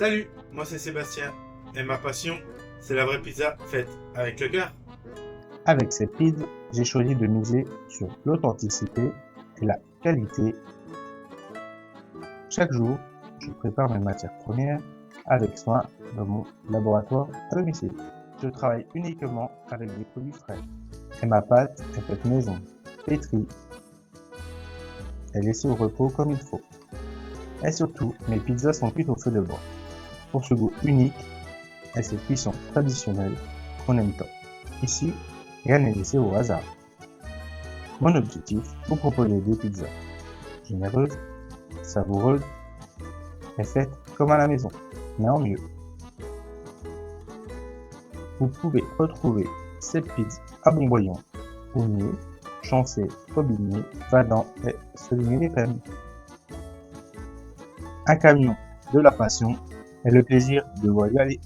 Salut, moi c'est Sébastien et ma passion, c'est la vraie pizza faite avec le cœur. Avec cette pizza, j'ai choisi de miser sur l'authenticité et la qualité. Chaque jour, je prépare mes matières premières avec soin dans mon laboratoire à domicile. Je travaille uniquement avec des produits frais et ma pâte est faite maison, pétrie et laissée au repos comme il faut. Et surtout, mes pizzas sont cuites au feu de bois pour ce goût unique et cette cuisson traditionnelle qu'on aime tant. Ici, rien n'est laissé au hasard. Mon objectif, vous proposer des pizzas généreuses, savoureuses et faites comme à la maison, mais en mieux. Vous pouvez retrouver cette pizza à Bonvoyant, Oignier, Chancé, Aubigné, Vadant et Soligny-les-Peines. Un camion de la passion et le plaisir de voir y aller.